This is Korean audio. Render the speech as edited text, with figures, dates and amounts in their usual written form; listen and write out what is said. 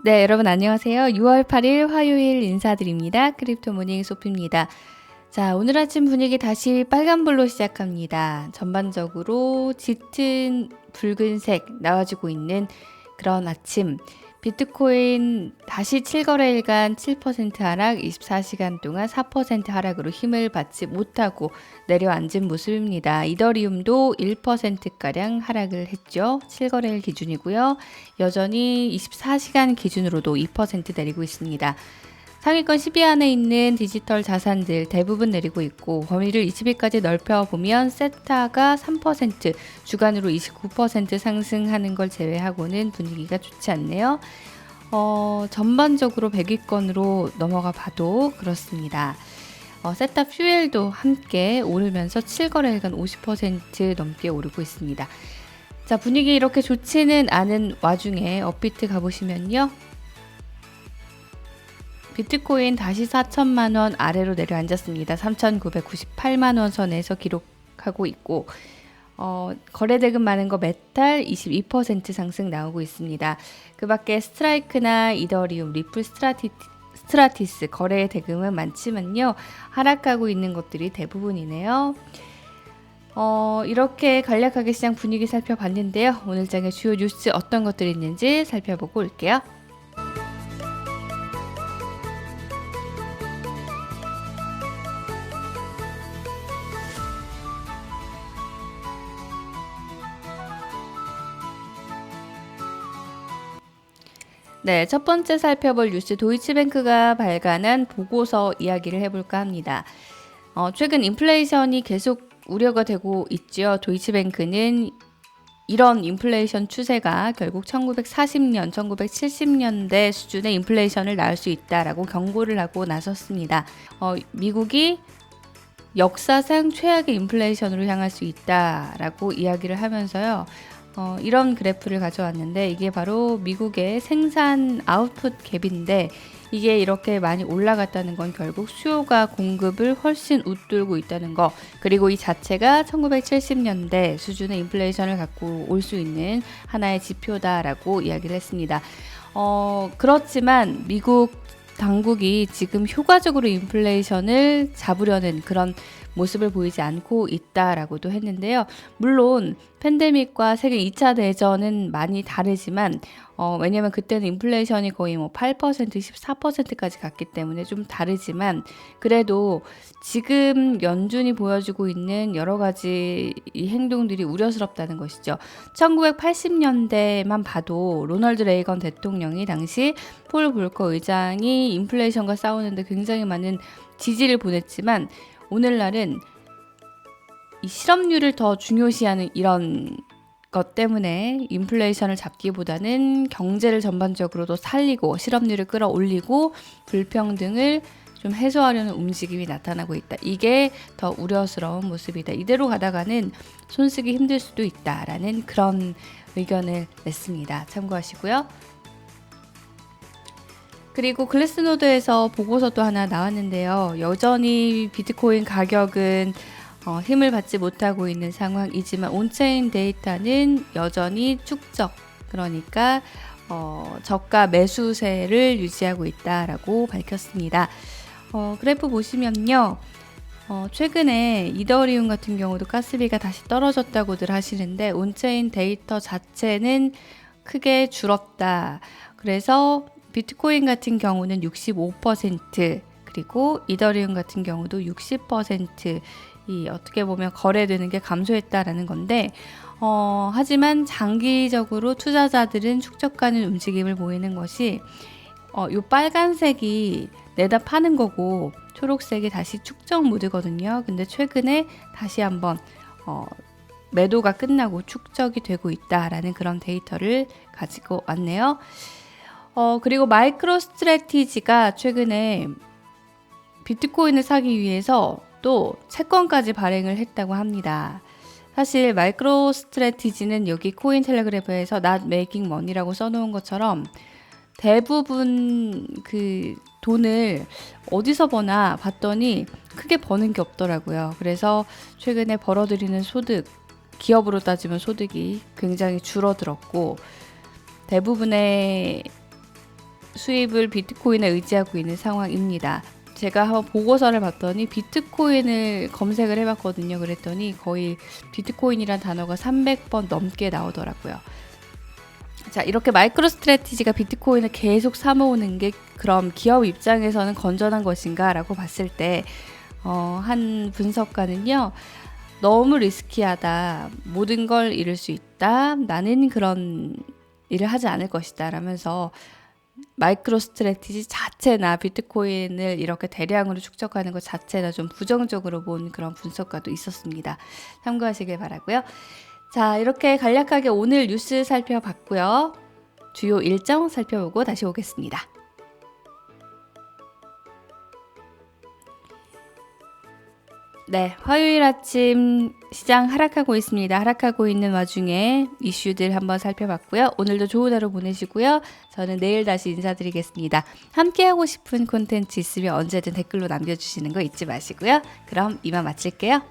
네, 여러분 안녕하세요. 6월 8일 화요일 인사드립니다. 크립토 모닝 소피입니다. 자, 오늘 아침 분위기 다시 빨간불로 시작합니다. 전반적으로 짙은 붉은색 나와주고 있는 그런 아침. 비트코인 다시 7거래일간 7% 하락, 24시간 동안 4% 하락으로 힘을 받지 못하고 내려앉은 모습입니다. 이더리움도 1%가량 하락을 했죠. 7거래일 기준이고요. 여전히 24시간 기준으로도 2% 내리고 있습니다. 상위권 10위 안에 있는 디지털 자산들 대부분 내리고 있고, 범위를 20위까지 넓혀보면 세타가 3%, 주간으로 29% 상승하는 걸 제외하고는 분위기가 좋지 않네요. 전반적으로 100위권으로 넘어가 봐도 그렇습니다. 세타 퓨엘도 함께 오르면서 7거래일간 50% 넘게 오르고 있습니다. 자, 분위기 이렇게 좋지는 않은 와중에 업비트 가보시면요. 비트코인 다시 4천만원 아래로 내려앉았습니다. 3,998만원 선에서 기록하고 있고, 거래 대금 많은 거 메탈 22% 상승 나오고 있습니다. 그 밖에 스트라이크나 이더리움, 리플 스트라티스 거래 대금은 많지만요. 하락하고 있는 것들이 대부분이네요. 이렇게 간략하게 시장 분위기 살펴봤는데요. 오늘 장의 주요 뉴스 어떤 것들이 있는지 살펴보고 올게요. 네, 첫 번째 살펴볼 뉴스 도이치뱅크가 발간한 보고서 이야기를 해볼까 합니다. 최근 인플레이션이 계속 우려가 되고 있죠. 도이치뱅크는 이런 인플레이션 추세가 결국 1940년, 1970년대 수준의 인플레이션을 낳을 수 있다라고 경고를 하고 나섰습니다. 미국이 역사상 최악의 인플레이션으로 향할 수 있다라고 이야기를 하면서요. 이런 그래프를 가져왔는데 이게 바로 미국의 생산 아웃풋 갭인데 이게 이렇게 많이 올라갔다는 건 결국 수요가 공급을 훨씬 웃돌고 있다는 거, 그리고 이 자체가 1970년대 수준의 인플레이션을 갖고 올 수 있는 하나의 지표다라고 이야기를 했습니다. 그렇지만 미국 당국이 지금 효과적으로 인플레이션을 잡으려는 그런 모습을 보이지 않고 있다라고도 했는데요. 물론 팬데믹과 세계 2차 대전은 많이 다르지만 왜냐면 그때는 인플레이션이 거의 8%, 14%까지 갔기 때문에 좀 다르지만 그래도 지금 연준이 보여주고 있는 여러 가지 이 행동들이 우려스럽다는 것이죠. 1980년대만 봐도 로널드 레이건 대통령이 당시 폴 볼커 의장이 인플레이션과 싸우는데 굉장히 많은 지지를 보냈지만 오늘날은 이 실업률을 더 중요시하는 이런 것 때문에 인플레이션을 잡기보다는 경제를 전반적으로도 살리고 실업률을 끌어올리고 불평등을 좀 해소하려는 움직임이 나타나고 있다. 이게 더 우려스러운 모습이다. 이대로 가다가는 손쓰기 힘들 수도 있다라는 그런 의견을 냈습니다. 참고하시고요. 그리고 글래스노드에서 보고서도 하나 나왔는데요. 여전히 비트코인 가격은 힘을 받지 못하고 있는 상황이지만 온체인 데이터는 여전히 축적, 그러니까 저가 매수세를 유지하고 있다라고 밝혔습니다. 그래프 보시면요. 최근에 이더리움 같은 경우도 가스비가 다시 떨어졌다고들 하시는데 온체인 데이터 자체는 크게 줄었다. 그래서 비트코인 같은 경우는 65%, 그리고 이더리움 같은 경우도 60% 이 어떻게 보면 거래되는 게 감소했다라는 건데 하지만 장기적으로 투자자들은 축적가는 움직임을 보이는 것이 요 빨간색이 내다 파는 거고 초록색이 다시 축적 모드거든요. 근데 최근에 다시 한번 매도가 끝나고 축적이 되고 있다라는 그런 데이터를 가지고 왔네요. 그리고 마이크로 스트래티지가 최근에 비트코인을 사기 위해서 또 채권까지 발행을 했다고 합니다. 사실 마이크로 스트래티지는 여기 코인텔레그래프에서 not making money라고 써놓은 것처럼 대부분 그 돈을 어디서 버나 봤더니 크게 버는 게 없더라고요. 그래서 최근에 벌어들이는 소득, 기업으로 따지면 소득이 굉장히 줄어들었고 대부분의 수입을 비트코인에 의지하고 있는 상황입니다. 제가 한번 보고서를 봤더니 비트코인을 검색을 해봤거든요. 그랬더니 거의 비트코인이란 단어가 300번 넘게 나오더라고요. 자, 이렇게 마이크로 스트래티지가 비트코인을 계속 사모으는 게 그럼 기업 입장에서는 건전한 것인가 라고 봤을 때 한 분석가는요. 너무 리스키하다. 모든 걸 잃을 수 있다. 나는 그런 일을 하지 않을 것이다 라면서 마이크로 스트래티지 자체나 비트코인을 이렇게 대량으로 축적하는 것 자체나 좀 부정적으로 본 그런 분석가도 있었습니다. 참고하시길 바라고요. 자, 이렇게 간략하게 오늘 뉴스 살펴봤고요. 주요 일정 살펴보고 다시 오겠습니다. 네, 화요일 아침 시장 하락하고 있습니다. 하락하고 있는 와중에 이슈들 한번 살펴봤고요. 오늘도 좋은 하루 보내시고요. 저는 내일 다시 인사드리겠습니다. 함께하고 싶은 콘텐츠 있으면 언제든 댓글로 남겨주시는 거 잊지 마시고요. 그럼 이만 마칠게요.